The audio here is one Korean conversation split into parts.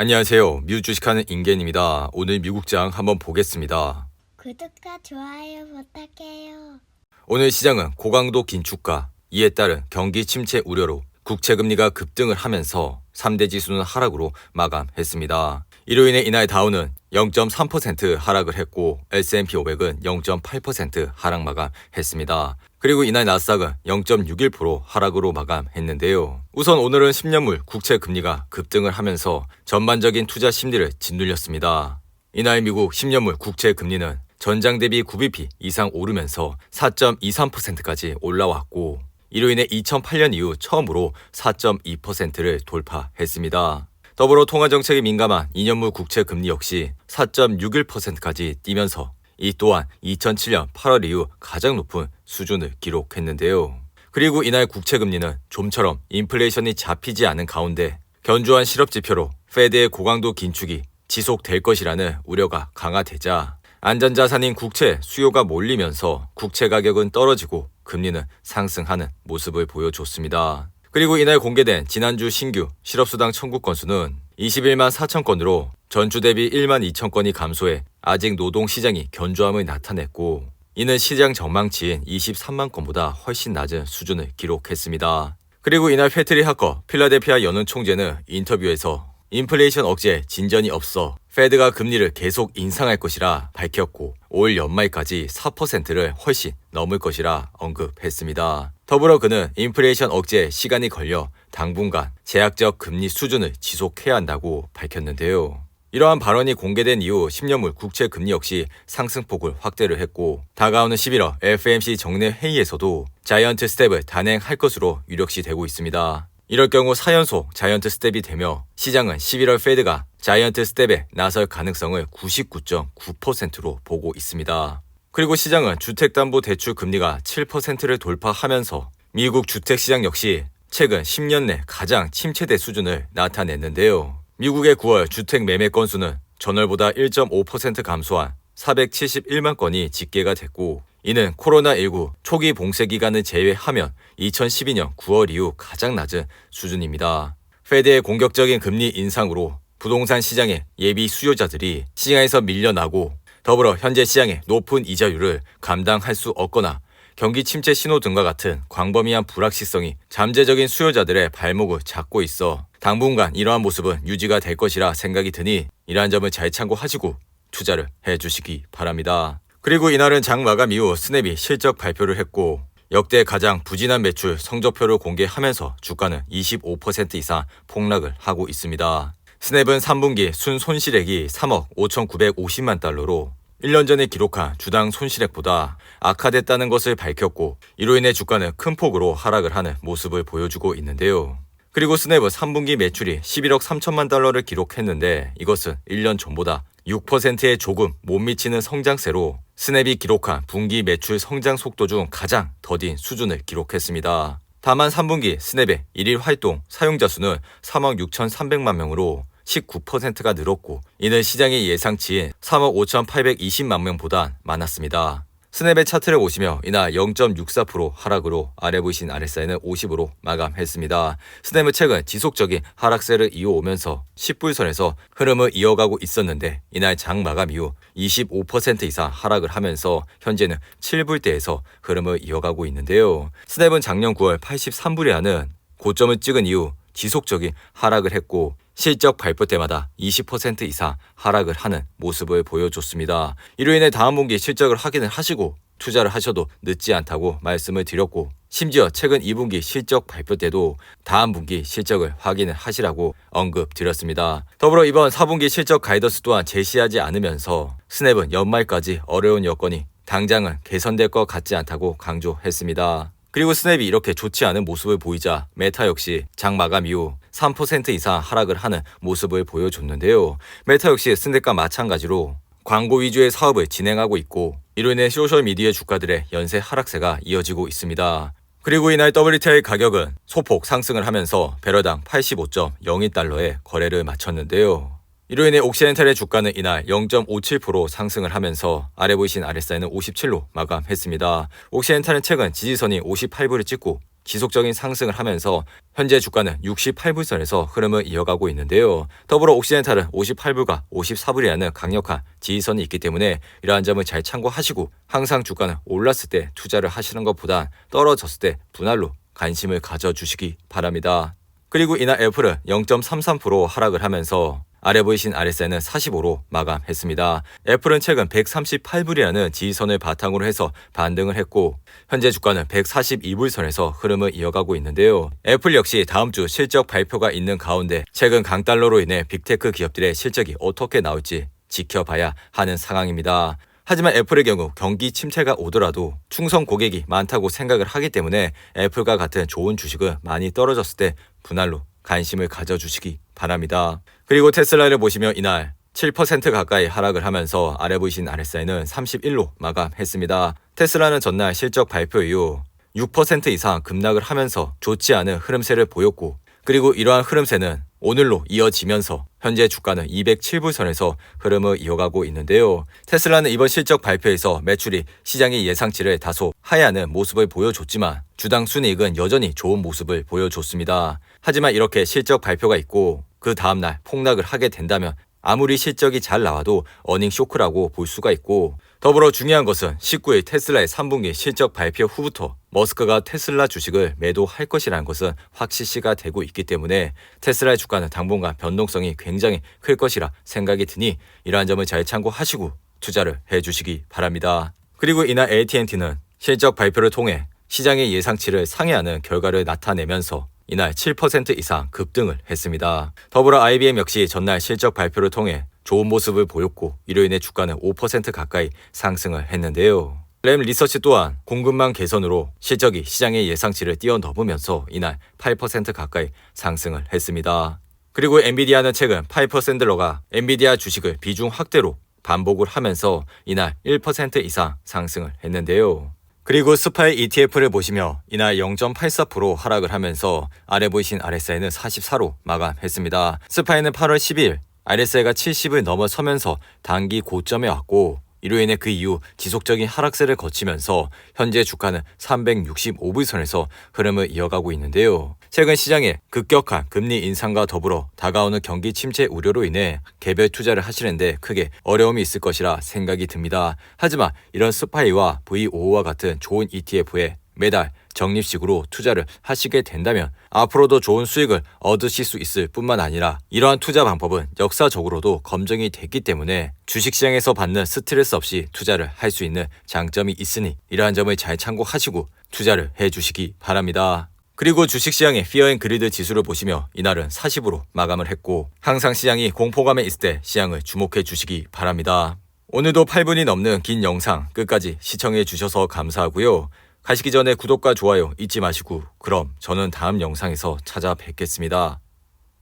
안녕하세요. 미국 주식하는 임겐입니다. 오늘 미국장 한번 보겠습니다. 구독과 좋아요 부탁해요. 오늘 시장은 고강도 긴축과 이에 따른 경기 침체 우려로 국채금리가 급등을 하면서 3대 지수는 하락으로 마감했습니다. 이로 인해 이날 다우는 0.3% 하락을 했고 S&P 500은 0.8% 하락 마감했습니다. 그리고 이날 나스닥은 0.61% 하락으로 마감했는데요. 우선 오늘은 10년물 국채 금리가 급등을 하면서 전반적인 투자 심리를 짓눌렸습니다. 이날 미국 10년물 국채 금리는 전장 대비 9bp 이상 오르면서 4.23%까지 올라왔고 이로 인해 2008년 이후 처음으로 4.2%를 돌파했습니다. 더불어 통화정책에 민감한 2년물 국채 금리 역시 4.61%까지 뛰면서 이 또한 2007년 8월 이후 가장 높은 수준을 기록했는데요. 그리고 이날 국채 금리는 좀처럼 인플레이션이 잡히지 않은 가운데 견조한 실업지표로 페드의 고강도 긴축이 지속될 것이라는 우려가 강화되자 안전자산인 국채 수요가 몰리면서 국채 가격은 떨어지고 금리는 상승하는 모습을 보여줬습니다. 그리고 이날 공개된 지난주 신규 실업수당 청구 건수는 21만 4천 건으로 전주 대비 1만 2천 건이 감소해 아직 노동시장이 견조함을 나타냈고 이는 시장 전망치인 23만 건보다 훨씬 낮은 수준을 기록했습니다. 그리고 이날 패트리 하커 필라델피아 연은 총재는 인터뷰에서 인플레이션 억제에 진전이 없어 페드가 금리를 계속 인상할 것이라 밝혔고 올 연말까지 4%를 훨씬 넘을 것이라 언급했습니다. 더불어 그는 인플레이션 억제에 시간이 걸려 당분간 제약적 금리 수준을 지속해야 한다고 밝혔는데요. 이러한 발언이 공개된 이후 10년물 국채 금리 역시 상승폭을 확대를 했고 다가오는 11월 FOMC 정례 회의에서도 자이언트 스텝을 단행할 것으로 유력시 되고 있습니다. 이럴 경우 4연속 자이언트 스텝이 되며 시장은 11월 페드가 자이언트 스텝에 나설 가능성을 99.9%로 보고 있습니다. 그리고 시장은 주택담보대출 금리가 7%를 돌파하면서 미국 주택시장 역시 최근 10년 내 가장 침체대 수준을 나타냈는데요. 미국의 9월 주택 매매 건수는 전월보다 1.5% 감소한 471만 건이 집계가 됐고 이는 코로나19 초기 봉쇄 기간을 제외하면 2012년 9월 이후 가장 낮은 수준입니다. 페드의 공격적인 금리 인상으로 부동산 시장의 예비 수요자들이 시장에서 밀려나고 더불어 현재 시장의 높은 이자율을 감당할 수 없거나 경기 침체 신호 등과 같은 광범위한 불확실성이 잠재적인 수요자들의 발목을 잡고 있어 당분간 이러한 모습은 유지가 될 것이라 생각이 드니 이러한 점을 잘 참고하시고 투자를 해주시기 바랍니다. 그리고 이날은 장 마감 이후 스냅이 실적 발표를 했고 역대 가장 부진한 매출 성적표를 공개하면서 주가는 25% 이상 폭락을 하고 있습니다. 스냅은 3분기 순 손실액이 3억 5,950만 달러로 1년 전에 기록한 주당 손실액보다 악화됐다는 것을 밝혔고 이로 인해 주가는 큰 폭으로 하락을 하는 모습을 보여주고 있는데요. 그리고 스냅은 3분기 매출이 11억 3천만 달러를 기록했는데 이것은 1년 전보다 6%의 조금 못 미치는 성장세로 스냅이 기록한 분기 매출 성장 속도 중 가장 더딘 수준을 기록했습니다. 다만 3분기 스냅의 일일 활동 사용자 수는 3억 6,300만 명으로 19%가 늘었고 이는 시장의 예상치인 3억 5,820만 명보다 많았습니다. 스냅의 차트를 보시며 이날 0.64% 하락으로 아래 보이신 RSI는 50으로 마감했습니다. 스냅은 최근 지속적인 하락세를 이어오면서 10불선에서 흐름을 이어가고 있었는데 이날 장 마감 이후 25% 이상 하락을 하면서 현재는 7불대에서 흐름을 이어가고 있는데요. 스냅은 작년 9월 83불이라는 고점을 찍은 이후 지속적인 하락을 했고 실적 발표 때마다 20% 이상 하락을 하는 모습을 보여줬습니다. 이로 인해 다음 분기 실적을 확인을 하시고 투자를 하셔도 늦지 않다고 말씀을 드렸고 심지어 최근 2분기 실적 발표 때도 다음 분기 실적을 확인을 하시라고 언급드렸습니다. 더불어 이번 4분기 실적 가이던스 또한 제시하지 않으면서 스냅은 연말까지 어려운 여건이 당장은 개선될 것 같지 않다고 강조했습니다. 그리고 스냅이 이렇게 좋지 않은 모습을 보이자 메타 역시 장 마감 이후 3% 이상 하락을 하는 모습을 보여줬는데요. 메타 역시 스냅과 마찬가지로 광고 위주의 사업을 진행하고 있고 이로 인해 소셜미디어 주가들의 연쇄 하락세가 이어지고 있습니다. 그리고 이날 WTI 가격은 소폭 상승을 하면서 배럴당 85.02달러에 거래를 마쳤는데요. 이로 인해 옥시덴탈의 주가는 이날 0.57% 상승을 하면서 아래 보이신 RSI는 57로 마감했습니다. 옥시덴탈은 최근 지지선이 58불을 찍고 지속적인 상승을 하면서 현재 주가는 68불선에서 흐름을 이어가고 있는데요. 더불어 옥시덴탈은 58불과 54불이라는 강력한 지지선이 있기 때문에 이러한 점을 잘 참고하시고 항상 주가는 올랐을 때 투자를 하시는 것보다 떨어졌을 때 분할로 관심을 가져주시기 바랍니다. 그리고 이날 애플은 0.33% 하락을 하면서 아래 보이신 RSI는 45로 마감했습니다. 애플은 최근 138불이라는 지지선을 바탕으로 해서 반등을 했고 현재 주가는 142불선에서 흐름을 이어가고 있는데요. 애플 역시 다음 주 실적 발표가 있는 가운데 최근 강달러로 인해 빅테크 기업들의 실적이 어떻게 나올지 지켜봐야 하는 상황입니다. 하지만 애플의 경우 경기 침체가 오더라도 충성 고객이 많다고 생각을 하기 때문에 애플과 같은 좋은 주식은 많이 떨어졌을 때 분할로 관심을 가져주시기 바랍니다. 그리고 테슬라를 보시면 이날 7% 가까이 하락을 하면서 아래 보이신 RSI는 31로 마감했습니다. 테슬라는 전날 실적 발표 이후 6% 이상 급락을 하면서 좋지 않은 흐름세를 보였고 그리고 이러한 흐름세는 오늘로 이어지면서 현재 주가는 207불선에서 흐름을 이어가고 있는데요. 테슬라는 이번 실적 발표에서 매출이 시장의 예상치를 다소 하회하는 모습을 보여줬지만 주당 순이익은 여전히 좋은 모습을 보여줬습니다. 하지만 이렇게 실적 발표가 있고 그 다음날 폭락을 하게 된다면 아무리 실적이 잘 나와도 어닝 쇼크라고 볼 수가 있고 더불어 중요한 것은 19일 테슬라의 3분기 실적 발표 후부터 머스크가 테슬라 주식을 매도할 것이라는 것은 확실시가 되고 있기 때문에 테슬라의 주가는 당분간 변동성이 굉장히 클 것이라 생각이 드니 이러한 점을 잘 참고하시고 투자를 해주시기 바랍니다. 그리고 이날 AT&T는 실적 발표를 통해 시장의 예상치를 상회하는 결과를 나타내면서 이날 7% 이상 급등을 했습니다. 더불어 IBM 역시 전날 실적 발표를 통해 좋은 모습을 보였고 이로 인해 주가는 5% 가까이 상승을 했는데요. 램 리서치 또한 공급망 개선으로 실적이 시장의 예상치를 뛰어넘으면서 이날 8% 가까이 상승을 했습니다. 그리고 엔비디아는 최근 파이퍼 샌들러가 엔비디아 주식을 비중 확대로 반복을 하면서 이날 1% 이상 상승을 했는데요. 그리고 스파이 ETF를 보시며 이날 0.84% 하락을 하면서 아래 보이신 RSI는 44로 마감했습니다. 스파이는 8월 10일 RSI가 70을 넘어서면서 단기 고점에 왔고 이로 인해 그 이후 지속적인 하락세를 거치면서 현재 주가는 365불선에서 흐름을 이어가고 있는데요. 최근 시장에 급격한 금리 인상과 더불어 다가오는 경기 침체 우려로 인해 개별 투자를 하시는데 크게 어려움이 있을 것이라 생각이 듭니다. 하지만 이런 스파이와 V55와 같은 좋은 ETF에 매달 적립식으로 투자를 하시게 된다면 앞으로도 좋은 수익을 얻으실 수 있을 뿐만 아니라 이러한 투자 방법은 역사적으로도 검증이 됐기 때문에 주식시장에서 받는 스트레스 없이 투자를 할 수 있는 장점이 있으니 이러한 점을 잘 참고하시고 투자를 해주시기 바랍니다. 그리고 주식시장의 피어앤그리드 지수를 보시며 이날은 40으로 마감을 했고 항상 시장이 공포감에 있을 때 시장을 주목해 주시기 바랍니다. 오늘도 8분이 넘는 긴 영상 끝까지 시청해 주셔서 감사하고요. 가시기 전에 구독과 좋아요 잊지 마시고 그럼 저는 다음 영상에서 찾아뵙겠습니다.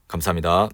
감사합니다.